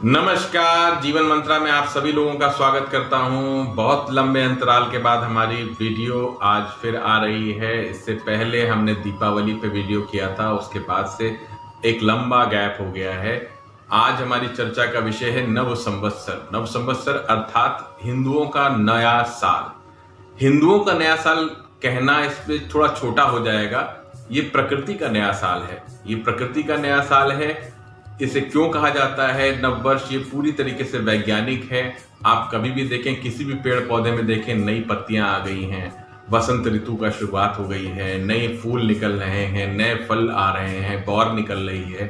नमस्कार, जीवन मंत्रा में आप सभी लोगों का स्वागत करता हूं। बहुत लंबे अंतराल के बाद हमारी वीडियो आज फिर आ रही है। इससे पहले हमने दीपावली पे वीडियो किया था, उसके बाद से एक लंबा गैप हो गया है। आज हमारी चर्चा का विषय है नव संवत्सर। नव संवत्सर अर्थात हिंदुओं का नया साल। हिंदुओं का नया साल कहना इस पे थोड़ा छोटा हो जाएगा। ये प्रकृति का नया साल है। ये प्रकृति का नया साल है। इसे क्यों कहा जाता है नववर्ष? ये पूरी तरीके से वैज्ञानिक है। आप कभी भी देखें, किसी भी पेड़ पौधे में देखें, नई पत्तियां आ गई हैं, वसंत ऋतु का शुरुआत हो गई है, नए फूल निकल रहे हैं, नए फल आ रहे हैं, बौर निकल रही है।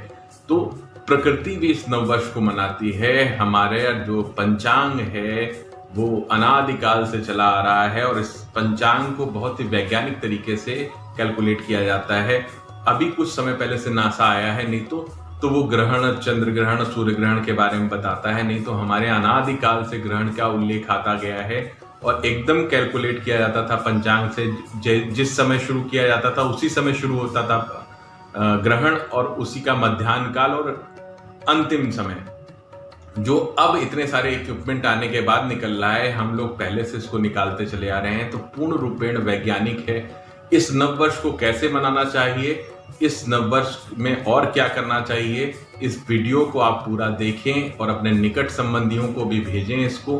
तो प्रकृति भी इस नववर्ष को मनाती है। हमारे जो पंचांग है वो अनादिकाल से चला आ रहा है और इस पंचांग को बहुत ही वैज्ञानिक तरीके से कैलकुलेट किया जाता है। अभी कुछ समय पहले से नासा आया है, नहीं तो वो ग्रहण, चंद्र ग्रहण, सूर्य ग्रहण के बारे में बताता है। नहीं तो हमारे अनादिकाल से ग्रहण का उल्लेख आता गया है और एकदम कैलकुलेट किया जाता था पंचांग से। जिस समय शुरू किया जाता था उसी समय शुरू होता था ग्रहण, और उसी का मध्याह्न काल और अंतिम समय जो अब इतने सारे इक्विपमेंट आने के बाद निकल रहा है, हम लोग पहले से इसको निकालते चले आ रहे हैं। तो पूर्ण रूपेण वैज्ञानिक है। इस नववर्ष को कैसे मनाना चाहिए, इस नववर्ष में और क्या करना चाहिए, इस वीडियो को आप पूरा देखें और अपने निकट संबंधियों को भी भेजें इसको,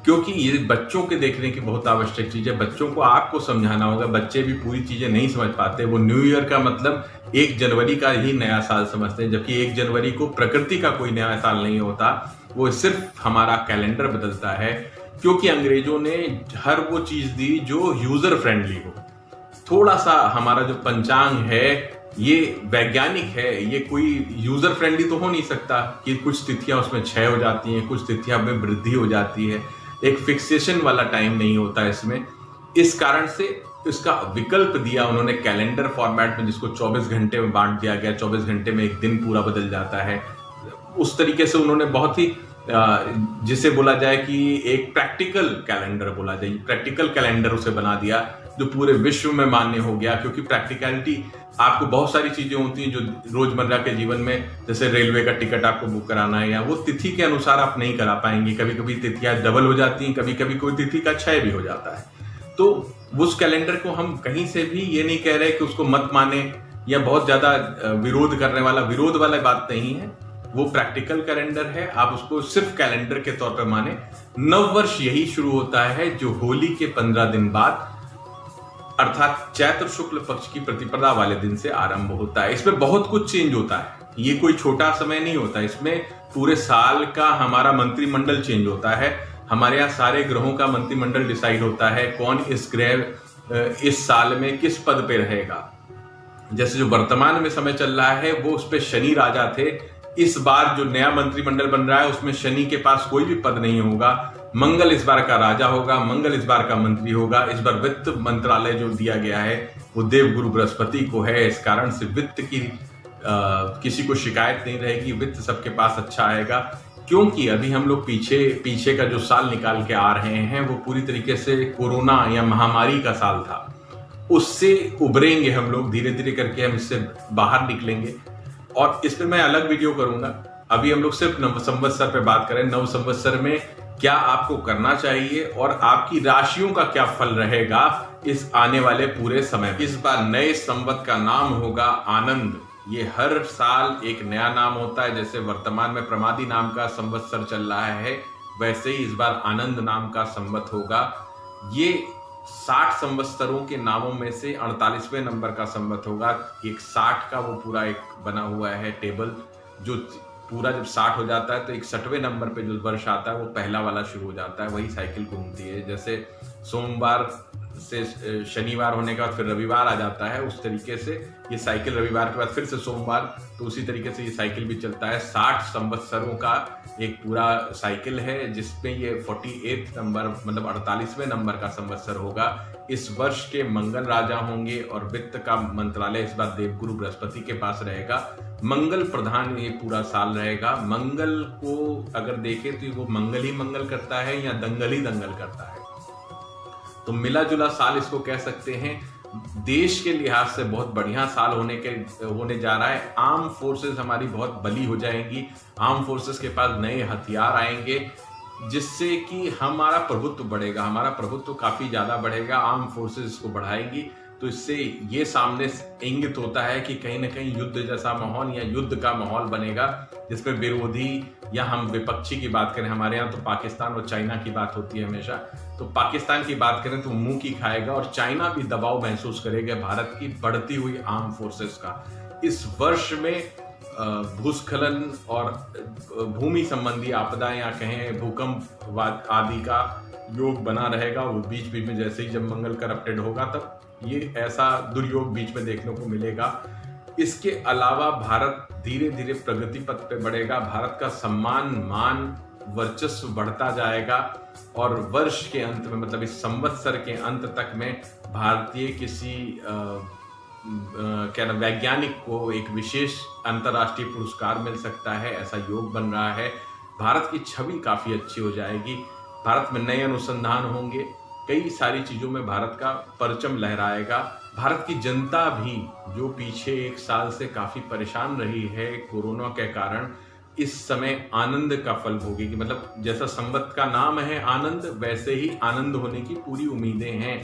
क्योंकि ये बच्चों के देखने की बहुत आवश्यक चीज है। बच्चों को आपको समझाना होगा। बच्चे भी पूरी चीजें नहीं समझ पाते। वो न्यू ईयर का मतलब 1 जनवरी का ही नया साल समझते हैं, जबकि 1 जनवरी को प्रकृति का कोई नया साल नहीं होता। वो सिर्फ हमारा कैलेंडर बदलता है, क्योंकि अंग्रेजों ने हर वो चीज दी जो यूजर फ्रेंडली हो। थोड़ा सा हमारा जो पंचांग है ये वैज्ञानिक है। ये कोई यूजर फ्रेंडली तो हो नहीं सकता कि कुछ तिथियां उसमें क्षय हो जाती हैं, कुछ तिथियां में वृद्धि हो जाती है। एक फिक्सेशन वाला टाइम नहीं होता इसमें। इस कारण से इसका विकल्प दिया उन्होंने कैलेंडर फॉर्मेट में, जिसको 24 घंटे में बांट दिया गया। 24 घंटे में एक दिन पूरा बदल जाता है। उस तरीके से उन्होंने बहुत ही जिसे बोला जाए कि एक प्रैक्टिकल कैलेंडर बोला जाए, प्रैक्टिकल कैलेंडर उसे बना दिया जो पूरे विश्व में मान्य हो गया। क्योंकि प्रैक्टिकलिटी, आपको बहुत सारी चीजें होती हैं जो रोजमर्रा के जीवन में, जैसे रेलवे का टिकट आपको बुक कराना है, या वो तिथि के अनुसार आप नहीं करा पाएंगे। कभी कभी तिथियां डबल हो जाती हैं, कभी कभी कोई तिथि का क्षय भी हो जाता है। तो उस कैलेंडर को हम कहीं से भी ये नहीं कह रहे कि उसको मत माने या बहुत ज्यादा विरोध वाला बात नहीं है। वो प्रैक्टिकल कैलेंडर है, आप उसको सिर्फ कैलेंडर के तौर पर माने। नववर्ष यही शुरू होता है जो होली के 15 दिन बाद अर्थात चैत्र शुक्ल पक्ष की प्रतिपदा वाले दिन से आरंभ होता है। इसमें बहुत कुछ चेंज होता है। ये कोई छोटा समय नहीं होता। इसमें पूरे साल का हमारा मंत्रिमंडल चेंज होता है। हमारे यहाँ सारे ग्रहों का मंत्रिमंडल डिसाइड होता है, कौन इस ग्रह इस साल में किस पद पे रहेगा। जैसे जो वर्तमान में समय चल रहा है वो उस पे शनि राजा थे। इस बार जो नया मंत्रिमंडल बन रहा है उसमें शनि के पास कोई भी पद नहीं होगा। मंगल इस बार का राजा होगा, मंगल इस बार का मंत्री होगा। इस बार वित्त मंत्रालय जो दिया गया है वो देवगुरु बृहस्पति को है। इस कारण से वित्त की किसी को शिकायत नहीं रहेगी। वित्त सबके पास अच्छा आएगा, क्योंकि अभी हम लोग पीछे का जो साल निकाल के आ रहे हैं वो पूरी तरीके से कोरोना या महामारी का साल था। उससे उभरेंगे हम लोग धीरे धीरे करके, हम इससे बाहर निकलेंगे और इस पर मैं अलग वीडियो करूंगा। अभी हम लोग सिर्फ नव संवत्सर पे बात करें। नव संवत्सर में क्या आपको करना चाहिए और आपकी राशियों का क्या फल रहेगा इस आने वाले पूरे समय। इस बार नए संवत का नाम होगा आनंद। ये हर साल एक नया नाम होता है। जैसे वर्तमान में प्रमादी नाम का संवत्सर चल रहा है, वैसे ही इस बार आनंद नाम का संवत होगा। ये 60 संवत्सरों के नामों में से 48वें नंबर का संवत होगा। एक 60 का वो पूरा एक बना हुआ है टेबल, जो पूरा जब 60 हो जाता है तो 61वें नंबर पे जो वर्ष आता है वो पहला वाला शुरू हो जाता है। वही साइकिल घूमती है। जैसे सोमवार से शनिवार होने के बाद फिर रविवार आ जाता है, उस तरीके से ये साइकिल रविवार के बाद फिर से सोमवार, तो उसी तरीके से ये साइकिल भी चलता है। 60 संवत्सरों का एक पूरा साइकिल है, जिसमें ये 48 नंबर मतलब 48वें नंबर का संवत्सर होगा। इस वर्ष के मंगल राजा होंगे और वित्त का मंत्रालय इस बार देवगुरु बृहस्पति के पास रहेगा। मंगल प्रधान ये पूरा साल रहेगा। मंगल को अगर देखें तो वो मंगल ही मंगल करता है या दंगल ही दंगल करता है। तो मिला जुला साल इसको कह सकते हैं। देश के लिहाज से बहुत बढ़िया साल होने जा रहा है। आर्म फोर्सेस हमारी बहुत बली हो जाएंगी, आर्म फोर्सेस के पास नए हथियार आएंगे, जिससे कि हमारा प्रभुत्व बढ़ेगा, हमारा प्रभुत्व काफी ज्यादा बढ़ेगा। आर्म फोर्सेस इसको बढ़ाएंगी, तो इससे ये सामने इंगित होता है कि कहीं ना कहीं युद्ध जैसा माहौल या युद्ध का माहौल बनेगा, जिसमें विरोधी या हम विपक्षी की बात करें, हमारे यहाँ तो पाकिस्तान और चाइना की बात होती है हमेशा, तो पाकिस्तान की बात करें तो मुंह की खाएगा और चाइना भी दबाव महसूस करेगा भारत की बढ़ती हुई आर्म फोर्सेस का। इस वर्ष में भूस्खलन और भूमि संबंधी आपदा या कहें भूकंप आदि का योग बना रहेगा। वो बीच बीच में जैसे ही जब मंगल करप्टेड होगा तब ये ऐसा दुर्योग बीच में देखने को मिलेगा। इसके अलावा भारत धीरे धीरे प्रगति पथ पे बढ़ेगा, भारत का सम्मान मान वर्चस्व बढ़ता जाएगा और वर्ष के अंत में मतलब इस संवत्सर के अंत तक में भारतीय किसी क्या वैज्ञानिक को एक विशेष अंतर्राष्ट्रीय पुरस्कार मिल सकता है, ऐसा योग बन रहा है। भारत की छवि काफी अच्छी हो जाएगी, भारत में नए अनुसंधान होंगे, कई सारी चीजों में भारत का परचम लहराएगा। भारत की जनता भी जो पीछे एक साल से काफी परेशान रही है कोरोना के कारण, इस समय आनंद का फल भोगेगी। मतलब जैसा संवत का नाम है आनंद, वैसे ही आनंद होने की पूरी उम्मीदें हैं।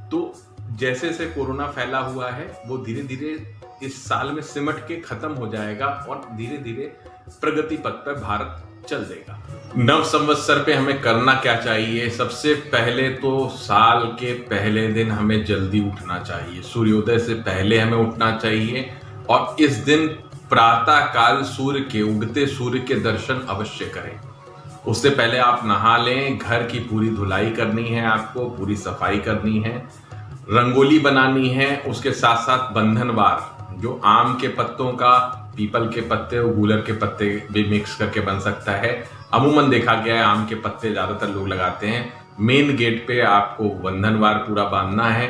तो जैसे से कोरोना फैला हुआ है वो धीरे धीरे इस साल में सिमट के खत्म हो जाएगा और धीरे धीरे प्रगति पथ पर भारत चल देगा। नव संवत्सर पे हमें करना क्या चाहिए? सबसे पहले तो साल के पहले दिन हमें जल्दी उठना चाहिए, सूर्योदय से पहले हमें उठना चाहिए और इस दिन प्रातः काल उगते सूर्य के दर्शन अवश्य करें। उससे पहले आप नहा लें, घर की पूरी धुलाई करनी है, आपको पूरी सफाई करनी है, रंगोली बनानी है। उसके साथ साथ बंधनवार जो आम के पत्तों का, पीपल के पत्ते और गूलर के पत्ते भी मिक्स करके बन सकता है। अमूमन देखा गया है आम के पत्ते ज्यादातर लोग लगाते हैं। मेन गेट पे आपको बंधनवार पूरा बांधना है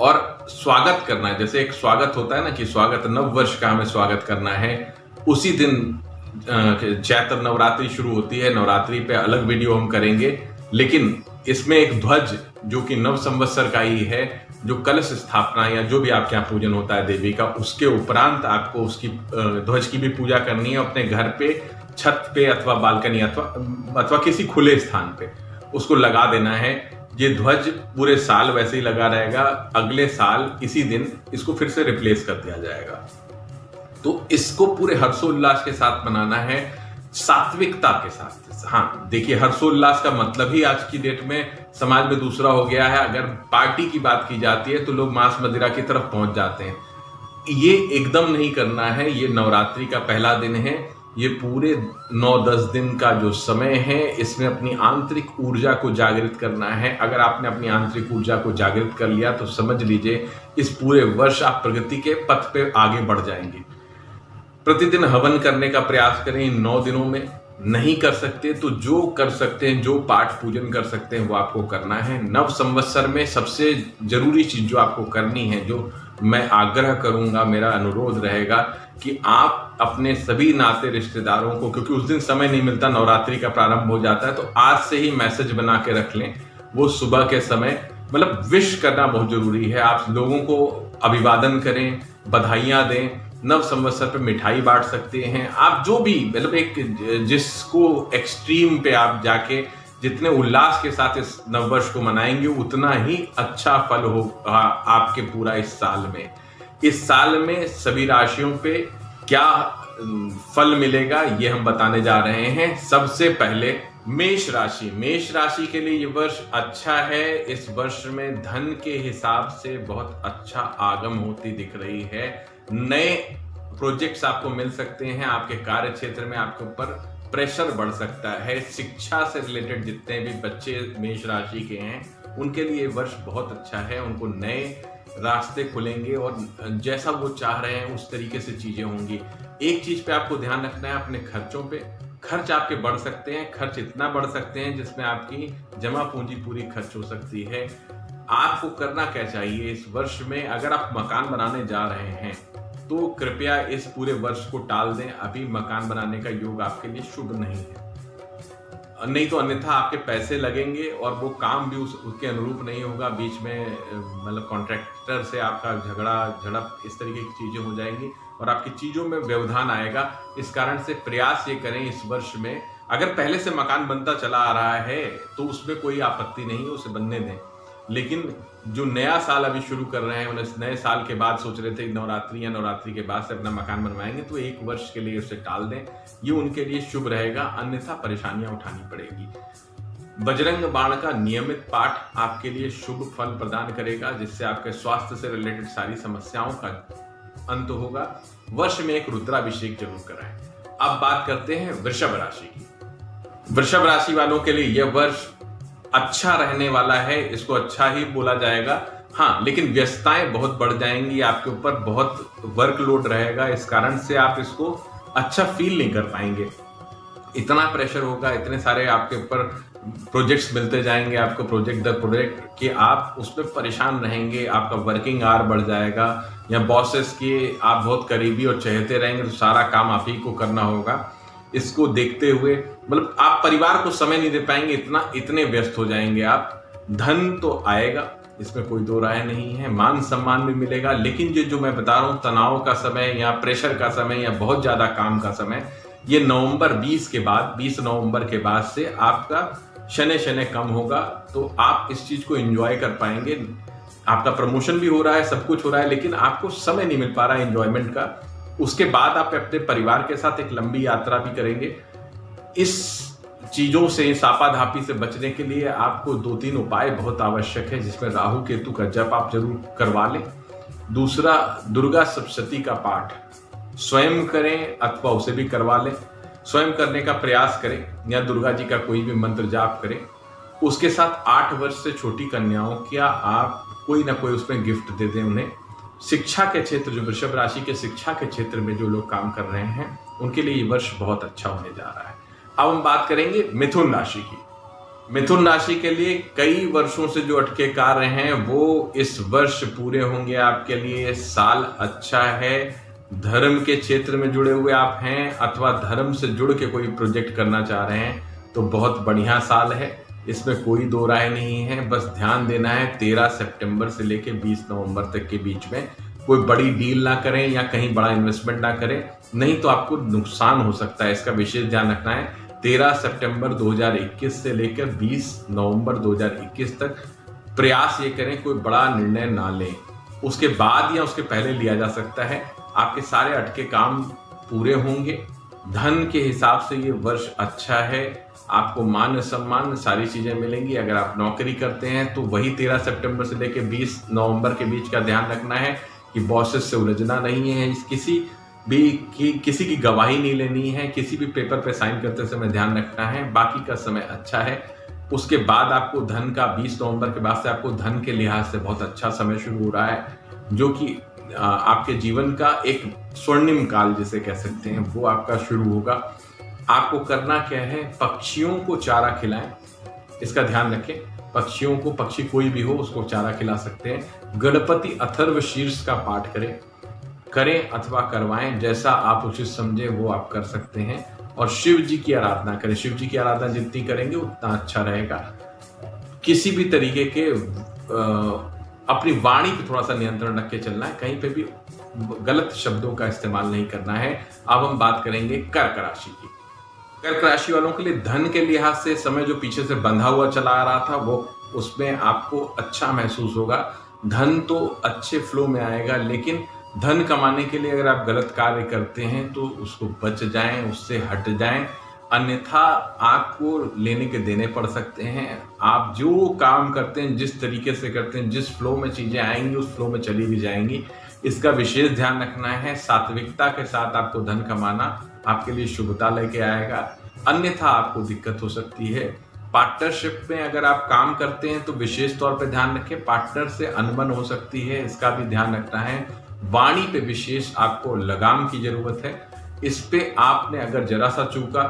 और स्वागत करना है। जैसे एक स्वागत होता है ना कि स्वागत नव वर्ष का हमें स्वागत करना है, उसी दिन चैत्र नवरात्रि शुरू होती है। नवरात्रि पे अलग वीडियो हम करेंगे, लेकिन इसमें एक ध्वज जो कि नव संवत्सर का ही है, जो कलश स्थापना या जो भी आपके यहाँ पूजन होता है देवी का, उसके उपरांत आपको उसकी ध्वज की भी पूजा करनी है। अपने घर पे छत पे अथवा बालकनी अथवा किसी खुले स्थान पे उसको लगा देना है। ये ध्वज पूरे साल वैसे ही लगा रहेगा, अगले साल इसी दिन इसको फिर से रिप्लेस कर दिया जाएगा। तो इसको पूरे हर्षोल्लास के साथ मनाना है, सात्विकता के साथ। हाँ देखिए, हर्षोल्लास का मतलब ही आज की डेट में समाज में दूसरा हो गया है। अगर पार्टी की बात की जाती है तो लोग मांस मदिरा की तरफ पहुंच जाते हैं। ये एकदम नहीं करना है। ये नवरात्रि का पहला दिन है, ये पूरे 9-10 दिन का जो समय है, इसमें अपनी आंतरिक ऊर्जा को जागृत करना है। अगर आपने अपनी आंतरिक ऊर्जा को जागृत कर लिया तो समझ लीजिए इस पूरे वर्ष आप प्रगति के पथ पे आगे बढ़ जाएंगे। प्रतिदिन हवन करने का प्रयास करें इन 9 दिनों में। नहीं कर सकते तो जो कर सकते हैं, जो पाठ पूजन कर सकते हैं वो आपको करना है। नव संवत्सर में सबसे जरूरी चीज जो आपको करनी है, जो मैं आग्रह करूंगा, मेरा अनुरोध रहेगा कि आप अपने सभी नाते रिश्तेदारों को, क्योंकि उस दिन समय नहीं मिलता, नवरात्रि का प्रारंभ हो जाता है, तो आज से ही मैसेज बना के रख लें। वो सुबह के समय मतलब विश करना बहुत जरूरी है। आप लोगों को अभिवादन करें, बधाइयां दें। नव संवत्सर पे मिठाई बांट सकते हैं आप, जो भी मतलब एक जिसको एक्सट्रीम पे आप जाके जितने उल्लास के साथ इस नववर्ष को मनाएंगे उतना ही अच्छा फल होगा आपके पूरा इस साल में। इस साल में सभी राशियों पे क्या फल मिलेगा ये हम बताने जा रहे हैं। सबसे पहले मेष राशि। मेष राशि के लिए ये वर्ष अच्छा है। इस वर्ष में धन के हिसाब से बहुत अच्छा आगम होती दिख रही है। नए प्रोजेक्ट्स आपको मिल सकते हैं। आपके कार्य क्षेत्र में आपके ऊपर प्रेशर बढ़ सकता है। शिक्षा से रिलेटेड जितने भी बच्चे मेष राशि के हैं उनके लिए वर्ष बहुत अच्छा है। उनको नए रास्ते खुलेंगे और जैसा वो चाह रहे हैं उस तरीके से चीजें होंगी। एक चीज पे आपको ध्यान रखना है, अपने खर्चों पे। खर्च आपके बढ़ सकते हैं, खर्च इतना बढ़ सकते हैं जिसमें आपकी जमा पूंजी पूरी खर्च हो सकती है। आपको करना क्या चाहिए इस वर्ष में? अगर आप मकान बनाने जा रहे हैं तो कृपया इस पूरे वर्ष को टाल दें। अभी मकान बनाने का योग आपके लिए शुभ नहीं है। नहीं तो अन्यथा आपके पैसे लगेंगे और वो काम भी उसके अनुरूप नहीं होगा। बीच में मतलब कॉन्ट्रैक्टर से आपका झगड़ा झड़प इस तरीके की चीज़ें हो जाएंगी और आपकी चीज़ों में व्यवधान आएगा। इस कारण से प्रयास ये करें इस वर्ष में, अगर पहले से मकान बनता चला आ रहा है तो उसमें कोई आपत्ति नहीं है, उसे बनने दें। लेकिन जो नया साल अभी शुरू कर रहे हैं, उन्हें नए साल के बाद सोच रहे थे नवरात्रि या नवरात्रि के बाद से अपना मकान बनवाएंगे, तो एक वर्ष के लिए उसे टाल दें, ये उनके लिए शुभ रहेगा, अन्यथा परेशानियां उठानी पड़ेगी। बजरंग बाण का नियमित पाठ आपके लिए शुभ फल प्रदान करेगा, जिससे आपके स्वास्थ्य से रिलेटेड सारी समस्याओं का अंत होगा। वर्ष में एक रुद्राभिषेक जरूर कराएं। अब बात करते हैं वृषभ राशि की। वृषभ राशि वालों के लिए यह वर्ष अच्छा रहने वाला है, इसको अच्छा ही बोला जाएगा। हाँ, लेकिन व्यस्तताएं बहुत बढ़ जाएंगी, आपके ऊपर बहुत वर्कलोड रहेगा, इस कारण से आप इसको अच्छा फील नहीं कर पाएंगे। इतना प्रेशर होगा, इतने सारे आपके ऊपर प्रोजेक्ट्स मिलते जाएंगे आपको, प्रोजेक्ट दर प्रोजेक्ट, कि आप उसमें परेशान रहेंगे। आपका वर्किंग आवर बढ़ जाएगा, या बॉसेस के आप बहुत करीबी और चहेते रहेंगे, तो सारा काम आप ही को करना होगा। इसको देखते हुए मतलब आप परिवार को समय नहीं दे पाएंगे, इतने व्यस्त हो जाएंगे आप। धन तो आएगा, इसमें कोई दो राय नहीं है, मान सम्मान भी मिलेगा, लेकिन जो मैं बता रहा हूं, तनाव का समय या प्रेशर का समय या बहुत ज्यादा काम का समय, ये नवंबर 20 नवंबर के बाद से आपका शनि कम होगा, तो आप इस चीज को एंजॉय कर पाएंगे। आपका प्रमोशन भी हो रहा है, सब कुछ हो रहा है, लेकिन आपको समय नहीं मिल पा रहा है एंजॉयमेंट का। उसके बाद आप अपने परिवार के साथ एक लंबी यात्रा भी करेंगे। इस चीजों से, सापाधापी से बचने के लिए आपको 2-3 उपाय बहुत आवश्यक है, जिसमें राहु केतु का जप आप जरूर करवा लें। दूसरा, दुर्गा सप्तशती का पाठ स्वयं करें अथवा उसे भी करवा लें। स्वयं करने का प्रयास करें या दुर्गा जी का कोई भी मंत्र जाप करें। उसके साथ 8 वर्ष से छोटी कन्याओं क्या आप कोई ना कोई उसमें गिफ्ट दे दें उन्हें। शिक्षा के क्षेत्र, जो वृषभ राशि के शिक्षा के क्षेत्र में जो लोग काम कर रहे हैं, उनके लिए ये वर्ष बहुत अच्छा होने जा रहा है। अब हम बात करेंगे मिथुन राशि की। मिथुन राशि के लिए कई वर्षों से जो अटके कार्य हैं वो इस वर्ष पूरे होंगे आपके लिए। साल अच्छा है। धर्म के क्षेत्र में जुड़े हुए आप हैं अथवा धर्म से जुड़ के कोई प्रोजेक्ट करना चाह रहे हैं तो बहुत बढ़िया साल है, इसमें कोई दो राय नहीं है। बस ध्यान देना है 13 सितंबर से लेकर 20 नवंबर तक के बीच में कोई बड़ी डील ना करें या कहीं बड़ा इन्वेस्टमेंट ना करें, नहीं तो आपको नुकसान हो सकता है। इसका विशेष ध्यान रखना है। 13 सितंबर 2021 से लेकर 20 नवंबर 2021 तक प्रयास ये करें कोई बड़ा निर्णय ना लें। उसके बाद या उसके पहले लिया जा सकता है। आपके सारे अटके काम पूरे होंगे। धन के हिसाब से ये वर्ष अच्छा है। आपको मान सम्मान सारी चीजें मिलेंगी। अगर आप नौकरी करते हैं तो वही 13 सितंबर से लेकर 20 नवंबर के बीच का ध्यान रखना है कि बॉसेस से उलझना नहीं है, किसी की गवाही नहीं लेनी है, किसी भी पेपर पे साइन करते समय ध्यान रखना है। बाकी का समय अच्छा है। उसके बाद आपको धन का 20 नवंबर के बाद से आपको धन के लिहाज से बहुत अच्छा समय शुरू हो रहा है, जो कि आपके जीवन का एक स्वर्णिम काल जिसे कह सकते हैं वो आपका शुरू होगा। आपको करना क्या है, पक्षियों को चारा खिलाएं, इसका ध्यान रखें। पक्षियों को, पक्षी कोई भी हो उसको चारा खिला सकते हैं। गणपति अथर्व शीर्ष का पाठ करें अथवा करवाएं, जैसा आप उचित समझे वो आप कर सकते हैं। और शिव जी की आराधना करें। शिव जी की आराधना जितनी करेंगे उतना अच्छा रहेगा। किसी भी तरीके के अपनी वाणी पे थोड़ा सा नियंत्रण रख के चलना है, कहीं पे भी गलत शब्दों का इस्तेमाल नहीं करना है। अब हम बात करेंगे कर्क राशि की। कर्क राशि वालों के लिए धन के लिहाज से समय जो पीछे से बंधा हुआ चला आ रहा था वो उसमें आपको अच्छा महसूस होगा। धन तो अच्छे फ्लो में आएगा, लेकिन धन कमाने के लिए अगर आप गलत कार्य करते हैं तो उसको बच जाएं, उससे हट जाएं, अन्यथा आपको लेने के देने पड़ सकते हैं। आप जो काम करते हैं, जिस तरीके से करते हैं, जिस फ्लो में चीजें आएंगी उस फ्लो में चली भी जाएंगी। इसका विशेष ध्यान रखना है। सात्विकता के साथ आपको धन कमाना आपके लिए शुभता लेके आएगा, अन्यथा आपको दिक्कत हो सकती है। पार्टनरशिप में अगर आप काम करते हैं तो विशेष तौर पे ध्यान रखें, पार्टनर से अनबन हो सकती है, इसका भी ध्यान रखना है। वाणी पे विशेष आपको लगाम की जरूरत है। इस पे आपने अगर जरा सा चूका,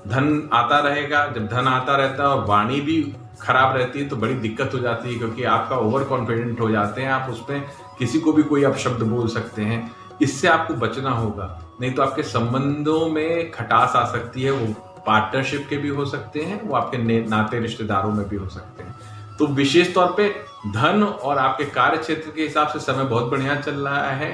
धन आता रहेगा। जब धन आता रहता है और वाणी भी खराब रहती है तो बड़ी दिक्कत हो जाती है, क्योंकि आपका ओवर कॉन्फिडेंट हो जाते हैं आप, उसमें किसी को भी कोई अपशब्द बोल सकते हैं। इससे आपको बचना होगा, नहीं तो आपके संबंधों में खटास आ सकती है, वो पार्टनरशिप के भी हो सकते हैं, वो आपके नाते रिश्तेदारों में भी हो सकते हैं। तो विशेष तौर पे धन और आपके कार्य क्षेत्र के हिसाब से समय बहुत बढ़िया चल रहा है।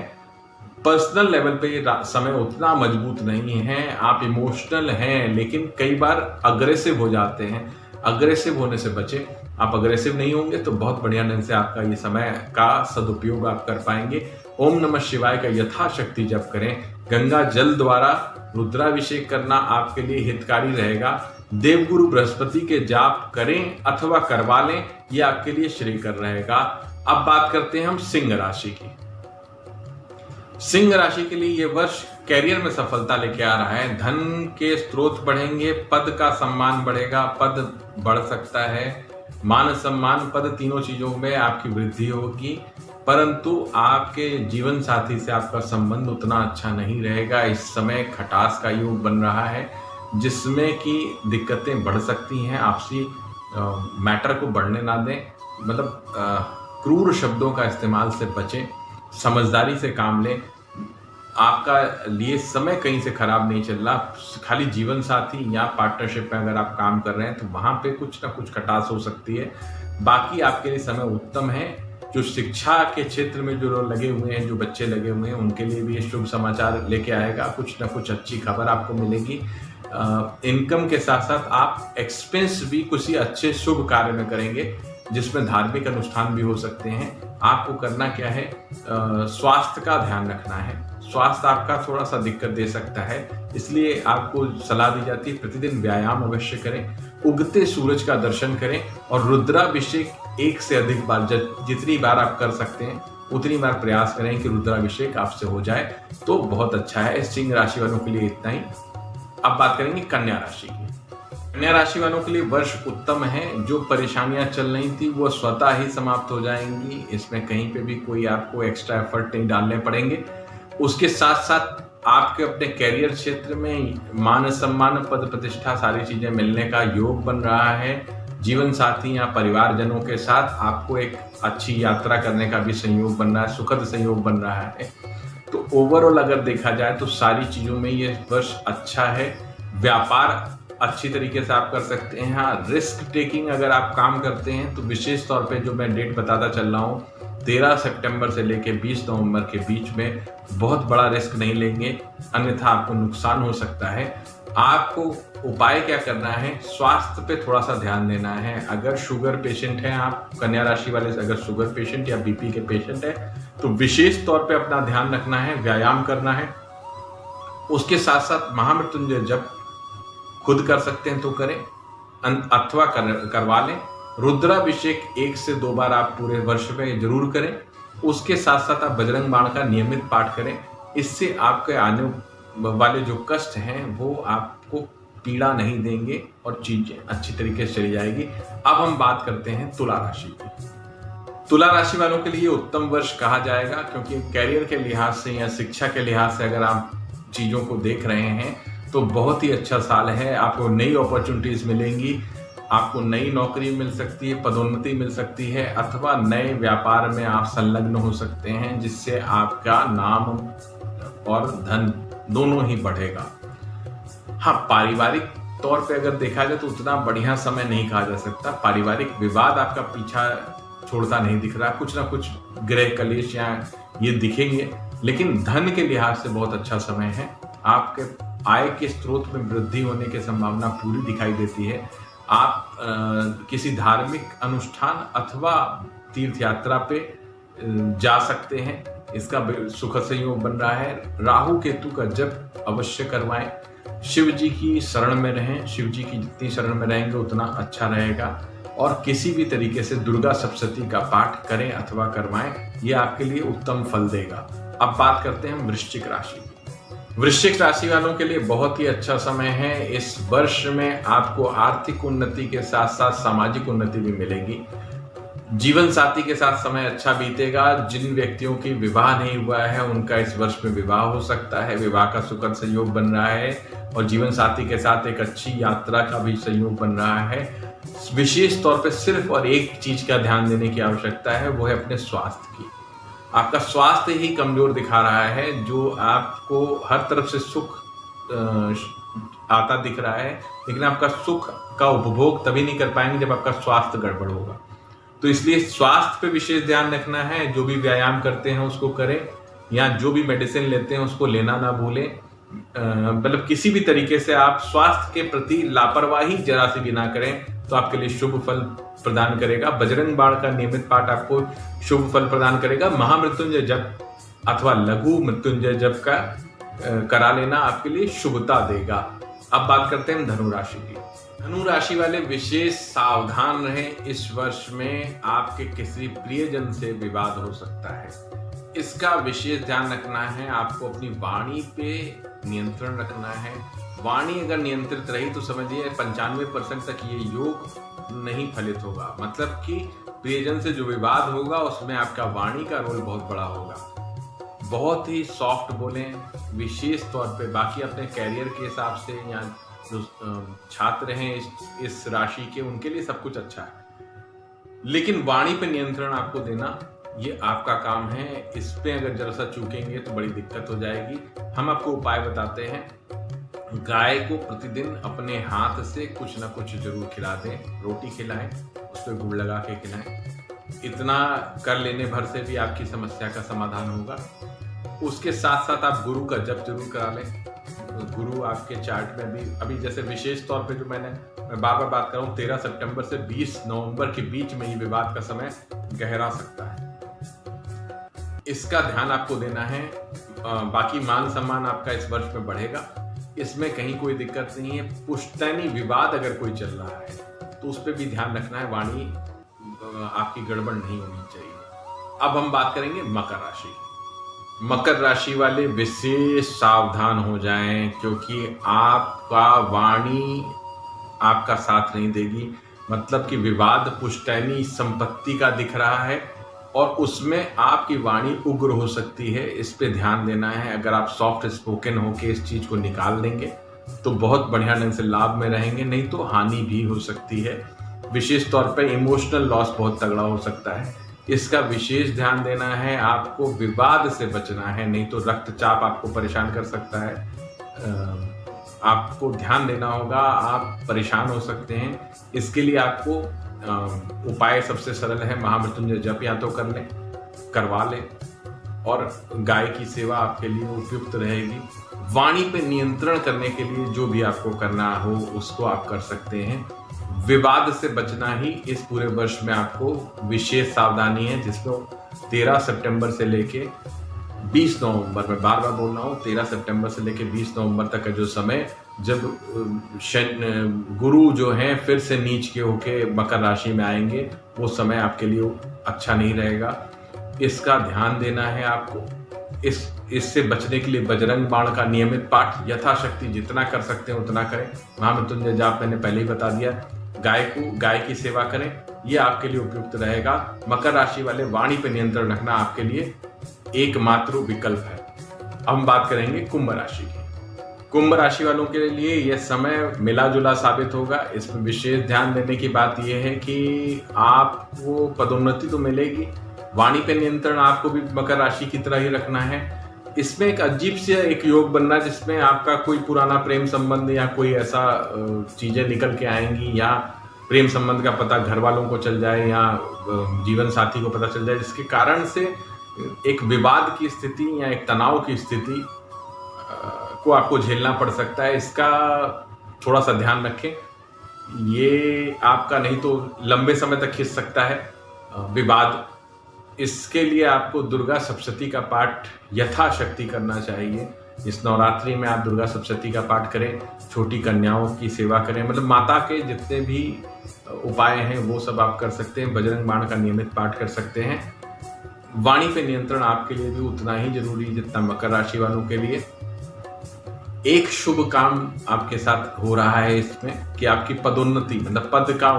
पर्सनल लेवल पे ये समय उतना मजबूत नहीं है। आप इमोशनल हैं, लेकिन कई बार अग्रेसिव हो जाते हैं। अग्रेसिव होने से बचें। आप अग्रेसिव नहीं होंगे तो बहुत बढ़िया ढंग से आपका ये समय का सदुपयोग आप कर पाएंगे। ओम नमः शिवाय का यथाशक्ति जप करें। गंगा जल द्वारा रुद्राभिषेक करना आपके लिए हितकारी रहेगा। देवगुरु बृहस्पति के जाप करें अथवा करवा लें, ये आपके लिए श्रेयकर रहेगा। अब बात करते हैं हम सिंह राशि की। सिंह राशि के लिए ये वर्ष कैरियर में सफलता लेके आ रहा है। धन के स्रोत बढ़ेंगे, पद का सम्मान बढ़ेगा, पद बढ़ सकता है, मान सम्मान पद तीनों चीजों में आपकी वृद्धि होगी। परंतु आपके जीवन साथी से आपका संबंध उतना अच्छा नहीं रहेगा। इस समय खटास का योग बन रहा है, जिसमें कि दिक्कतें बढ़ सकती हैं। आपसी मैटर को बढ़ने ना दें, मतलब क्रूर शब्दों का इस्तेमाल से बचें, समझदारी से काम लें। आपका लिए समय कहीं से खराब नहीं चल रहा। खाली जीवन साथी या पार्टनरशिप में अगर आप काम कर रहे हैं तो वहां पे कुछ ना कुछ खटास हो सकती है। बाकी आपके लिए समय उत्तम है। जो शिक्षा के क्षेत्र में जो लोग लगे हुए हैं, जो बच्चे लगे हुए हैं, उनके लिए भी ये शुभ समाचार लेके आएगा। कुछ ना कुछ अच्छी खबर आपको मिलेगी। इनकम के साथ साथ आप एक्सपेंस भी किसी अच्छे शुभ कार्य में करेंगे, जिसमें धार्मिक अनुष्ठान भी हो सकते हैं। आपको करना क्या है, स्वास्थ्य का ध्यान रखना है। स्वास्थ्य आपका थोड़ा सा दिक्कत दे सकता है, इसलिए आपको सलाह दी जाती है प्रतिदिन व्यायाम अवश्य करें, उगते सूरज का दर्शन करें और रुद्राभिषेक एक से अधिक बार, जितनी बार आप कर सकते हैं उतनी बार प्रयास करें कि रुद्राभिषेक आपसे हो जाए, तो बहुत अच्छा है। सिंह राशि वालों के लिए इतना ही। अब बात करेंगे कन्या राशि की। कन्या राशि वालों के लिए वर्ष उत्तम है। जो परेशानियां चल रही थी वो स्वतः ही समाप्त हो जाएंगी। इसमें कहीं पे भी कोई आपको एक्स्ट्रा एफर्ट नहीं डालने पड़ेंगे। उसके साथ साथ आपके अपने कैरियर क्षेत्र में मान सम्मान पद प्रतिष्ठा सारी चीजें मिलने का योग बन रहा है। जीवन साथी या परिवारजनों के साथ आपको एक अच्छी यात्रा करने का भी संयोग बन रहा है, सुखद संयोग बन रहा है। तो ओवरऑल अगर देखा जाए तो सारी चीजों में ये वर्ष अच्छा है। व्यापार अच्छी तरीके से आप कर सकते हैं। हाँ, रिस्क टेकिंग अगर आप काम करते हैं तो विशेष तौर पे जो मैं डेट बताता चल रहा हूँ, 13 सितंबर से लेकर 20 नवंबर के बीच में बहुत बड़ा रिस्क नहीं लेंगे, अन्यथा आपको नुकसान हो सकता है। आपको उपाय क्या करना है, स्वास्थ्य पे थोड़ा सा ध्यान देना है। अगर शुगर पेशेंट हैं आप, कन्या राशि वाले अगर शुगर पेशेंट या बीपी के पेशेंट है तो विशेष तौर पे अपना ध्यान रखना है, व्यायाम करना है। उसके साथ साथ महामृत्युंजय जप खुद कर सकते हैं तो करें, अथवा करवा लें। रुद्राभिषेक 1 से 2 बार आप पूरे वर्ष में जरूर करें। उसके साथ साथ आप बजरंग बाण का नियमित पाठ करें। इससे आपके आने वाले जो कष्ट हैं वो आपको पीड़ा नहीं देंगे और चीजें अच्छी तरीके से चली जाएगी। अब हम बात करते हैं तुला राशि की। तुला राशि वालों के लिए उत्तम वर्ष कहा जाएगा, क्योंकि कैरियर के लिहाज से या शिक्षा के लिहाज से अगर आप चीजों को देख रहे हैं तो बहुत ही अच्छा साल है। आपको नई अपॉर्चुनिटीज मिलेंगी, आपको नई नौकरी मिल सकती है, पदोन्नति मिल सकती है, अथवा नए व्यापार में आप संलग्न हो सकते हैं, जिससे आपका नाम और धन दोनों ही बढ़ेगा। हाँ, पारिवारिक तौर पे अगर देखा जाए तो उतना बढ़िया समय नहीं कहा जा सकता। पारिवारिक विवाद आपका पीछा छोड़ता नहीं दिख रहा, कुछ ना कुछ गृह कलेश या ये दिखेंगे, लेकिन धन के लिहाज से बहुत अच्छा समय है। आपके आय के स्रोत में वृद्धि होने की संभावना पूरी दिखाई देती है। आप किसी धार्मिक अनुष्ठान अथवा तीर्थ यात्रा पे जा सकते हैं, इसका सुखद संयोग बन रहा है। राहु केतु का जप अवश्य करवाएं। शिव जी की शरण में रहें, शिव जी की जितनी शरण में रहेंगे उतना अच्छा रहेगा। और किसी भी तरीके से दुर्गा सप्तशती का पाठ करें अथवा करवाएं, ये आपके लिए उत्तम फल देगा। अब बात करते हैं वृश्चिक राशि की। वृश्चिक राशि वालों के लिए बहुत ही अच्छा समय है। इस वर्ष में आपको आर्थिक उन्नति के साथ साथ सामाजिक उन्नति भी मिलेगी। जीवन साथी के साथ समय अच्छा बीतेगा। जिन व्यक्तियों की विवाह नहीं हुआ है उनका इस वर्ष में विवाह हो सकता है, विवाह का सुखद संयोग बन रहा है। और जीवन साथी के साथ एक अच्छी यात्रा का भी संयोग बन रहा है। विशेष तौर पे सिर्फ और एक चीज का ध्यान देने की आवश्यकता है, वो है अपने स्वास्थ्य की। आपका स्वास्थ्य ही कमजोर दिखा रहा है, जो आपको हर तरफ से सुख आता दिख रहा है, लेकिन आपका सुख का उपभोग तभी नहीं कर पाएंगे जब आपका स्वास्थ्य गड़बड़ होगा। तो इसलिए स्वास्थ्य पे विशेष ध्यान रखना है। जो भी व्यायाम करते हैं उसको करें, या जो भी मेडिसिन लेते हैं उसको लेना ना भूलें। मतलब किसी भी तरीके से आप स्वास्थ्य के प्रति लापरवाही जरा सी भी ना करें, तो आपके लिए शुभ फल प्रदान करेगा। बजरंग बाण का नियमित पाठ आपको शुभ फल प्रदान करेगा। महामृत्युंजय जप अथवा लघु मृत्युंजय जप का करा लेना आपके लिए शुभता देगा। अब बात करते हैं धनु राशि की। धनु राशि वाले विशेष सावधान रहें। इस वर्ष में आपके किसी प्रियजन से विवाद हो सकता है, इसका विशेष ध्यान रखना है। आपको अपनी वाणी पे नियंत्रण रखना है। वाणी अगर नियंत्रित रही तो समझिए 95% तक ये योग नहीं फलित होगा। मतलब कि प्रियजन से जो विवाद होगा उसमें आपका वाणी का रोल बहुत बड़ा होगा। बहुत ही सॉफ्ट बोलें विशेष तौर पे। बाकी अपने कैरियर के हिसाब से, या जो छात्र हैं इस राशि के, उनके लिए सब कुछ अच्छा है, लेकिन वाणी पे नियंत्रण आपको देना ये आपका काम है। इस पे अगर जरा सा चूकेंगे तो बड़ी दिक्कत हो जाएगी। हम आपको उपाय बताते हैं। गाय को प्रतिदिन अपने हाथ से कुछ ना कुछ जरूर खिला दें। रोटी खिलाएं, उस पर गुड़ लगा के खिलाएं। इतना कर लेने भर से भी आपकी समस्या का समाधान होगा। उसके साथ साथ आप गुरु का जप जरूर करा लें। गुरु आपके चार्ट में भी अभी जैसे विशेष तौर पे जो मैं बार बार बात कर रहा हूँ, 13 सितंबर से 20 नवंबर के बीच में ये विवाद का समय गहरा सकता है। इसका ध्यान आपको देना है। बाकी मान सम्मान आपका इस वर्ष में बढ़ेगा, इसमें कहीं कोई दिक्कत नहीं है। पुश्तैनी विवाद अगर कोई चल रहा है तो उस पर भी ध्यान रखना है। वाणी आपकी गड़बड़ नहीं होनी चाहिए। अब हम बात करेंगे मकर राशि। मकर राशि वाले विशेष सावधान हो जाएं, क्योंकि आपका वाणी आपका साथ नहीं देगी। मतलब कि विवाद पुश्तैनी संपत्ति का दिख रहा है और उसमें आपकी वाणी उग्र हो सकती है। इस पे ध्यान देना है। अगर आप सॉफ्ट स्पोकन होके इस चीज को निकाल देंगे तो बहुत बढ़िया ढंग से लाभ में रहेंगे, नहीं तो हानि भी हो सकती है। विशेष तौर पर इमोशनल लॉस बहुत तगड़ा हो सकता है, इसका विशेष ध्यान देना है। आपको विवाद से बचना है, नहीं तो रक्तचाप आपको परेशान कर सकता है। आपको ध्यान देना होगा, आप परेशान हो सकते हैं। इसके लिए आपको उपाय सबसे सरल है, महामृत्युंजय जप या तो कर लें, करवा लें, और गाय की सेवा आपके लिए उपयुक्त रहेगी। वाणी पे नियंत्रण करने के लिए जो भी आपको करना हो उसको आप कर सकते हैं। विवाद से बचना ही इस पूरे वर्ष में आपको विशेष सावधानी है, जिसको 13 सितंबर से लेके 20 नवंबर, मैं बार बार बोल रहा हूँ, 13 सितंबर से लेके 20 नवंबर तक का जो समय, जब गुरु जो हैं फिर से नीच के होके मकर राशि में आएंगे, वो समय आपके लिए अच्छा नहीं रहेगा। इसका ध्यान देना है आपको। इससे बचने के लिए बजरंग बाण का नियमित पाठ यथाशक्ति जितना कर सकते हैं उतना करें। महामृत्युंजय जाप मैंने पहले ही बता दिया। गाय की सेवा करें, ये आपके लिए उपयुक्त रहेगा। मकर राशि वाले वाणी पे नियंत्रण रखना आपके लिए एकमात्र विकल्प है। अब हम बात करेंगे कुंभ राशि की। कुंभ राशि वालों के लिए यह समय मिला जुला साबित होगा। इसमें विशेष ध्यान देने की बात यह है कि आपको पदोन्नति तो मिलेगी, वाणी पे नियंत्रण आपको भी मकर राशि की तरह ही रखना है। इसमें एक अजीब से एक योग बनना है जिसमें आपका कोई पुराना प्रेम संबंध या कोई ऐसा चीजें निकल के आएंगी, या प्रेम संबंध का पता घर वालों को चल जाए या जीवन साथी को पता चल जाए, जिसके कारण से एक विवाद की स्थिति या एक तनाव की स्थिति को आपको झेलना पड़ सकता है। इसका थोड़ा सा ध्यान रखें। ये आपका नहीं तो लंबे समय तक खिंच सकता है विवाद। इसके लिए आपको दुर्गा सप्तशती का पाठ यथाशक्ति करना चाहिए। इस नवरात्रि में आप दुर्गा सप्तशती का पाठ करें, छोटी कन्याओं की सेवा करें, मतलब माता के जितने भी उपाय हैं वो सब आप कर सकते हैं। बजरंग बाण का नियमित पाठ कर सकते हैं। वाणी पे नियंत्रण आपके लिए भी उतना ही जरूरी है जितना मकर राशि वालों के लिए। एक शुभ काम आपके साथ हो रहा है इसमें कि आपकी पदोन्नति, मतलब पद का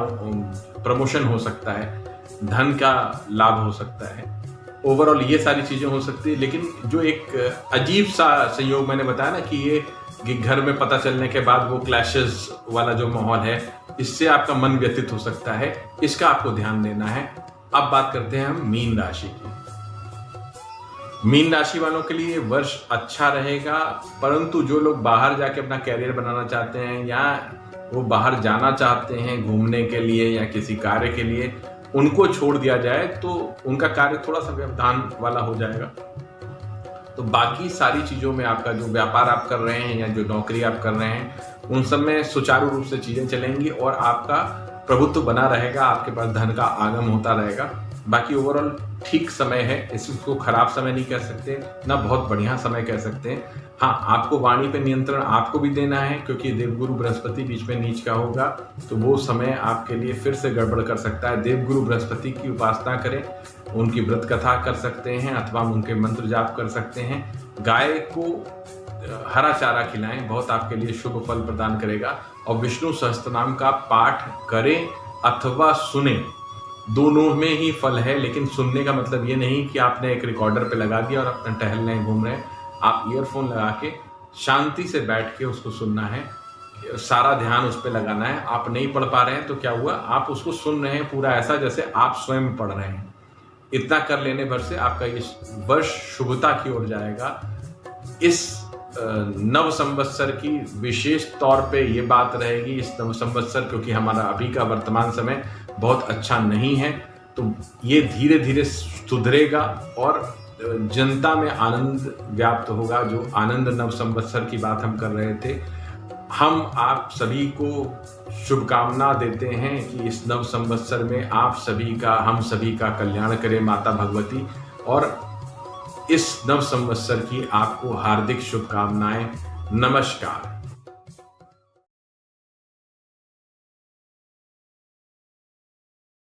प्रमोशन हो सकता है, धन का लाभ हो सकता है, ओवरऑल ये सारी चीजें हो सकती है। लेकिन जो एक अजीब सा संयोग मैंने बताया ना कि घर में पता चलने के बाद वो क्लैशेस वाला जो माहौल है, इससे आपका मन व्यथित हो सकता है। इसका आपको ध्यान देना है। अब बात करते हैं हम मीन राशि की। मीन राशि वालों के लिए वर्ष अच्छा रहेगा, परंतु जो लोग बाहर जाके अपना कैरियर बनाना चाहते हैं या वो बाहर जाना चाहते हैं घूमने के लिए या किसी कार्य के लिए, उनको छोड़ दिया जाए तो उनका कार्य थोड़ा सा व्यवधान वाला हो जाएगा। तो बाकी सारी चीज़ों में आपका जो व्यापार आप कर रहे हैं या जो नौकरी आप कर रहे हैं, उन सब में सुचारू रूप से चीज़ें चलेंगी और आपका प्रभुत्व बना रहेगा, आपके पास धन का आगम होता रहेगा। बाकी ओवरऑल ठीक समय है, इसको खराब समय नहीं कह सकते, ना बहुत बढ़िया समय कह सकते हैं। हाँ, आपको वाणी पे नियंत्रण आपको भी देना है, क्योंकि देवगुरु बृहस्पति बीच में नीच का होगा, तो वो समय आपके लिए फिर से गड़बड़ कर सकता है। देवगुरु बृहस्पति की उपासना करें, उनकी व्रत कथा कर सकते हैं अथवा उनके मंत्र जाप कर सकते हैं। गाय को हरा चारा खिलाएं, बहुत आपके लिए शुभ फल प्रदान करेगा। और विष्णु सहस्त्रनाम का पाठ करें अथवा सुने, दोनों में ही फल है। लेकिन सुनने का मतलब ये नहीं कि आपने एक रिकॉर्डर पे लगा दिया और अपना टहल रहे हैं, घूम रहे हैं। आप ईयरफोन लगा के शांति से बैठ के उसको सुनना है, सारा ध्यान उस पर लगाना है। आप नहीं पढ़ पा रहे हैं तो क्या हुआ, आप उसको सुन रहे हैं पूरा ऐसा जैसे आप स्वयं पढ़ रहे हैं। इतना कर लेने भर से आपका ये वर्ष शुभता की ओर जाएगा। इस नव संवत्सर की विशेष तौर पे ये बात रहेगी, इस नव संवत्सर, क्योंकि हमारा अभी का वर्तमान समय बहुत अच्छा नहीं है, तो ये धीरे धीरे सुधरेगा और जनता में आनंद व्याप्त होगा। जो आनंद नव संवत्सर की बात हम कर रहे थे, हम आप सभी को शुभकामना देते हैं कि इस नव संवत्सर में आप सभी का, हम सभी का कल्याण करे माता भगवती। और इस नव संवत्सर की आपको हार्दिक शुभकामनाएं। नमस्कार।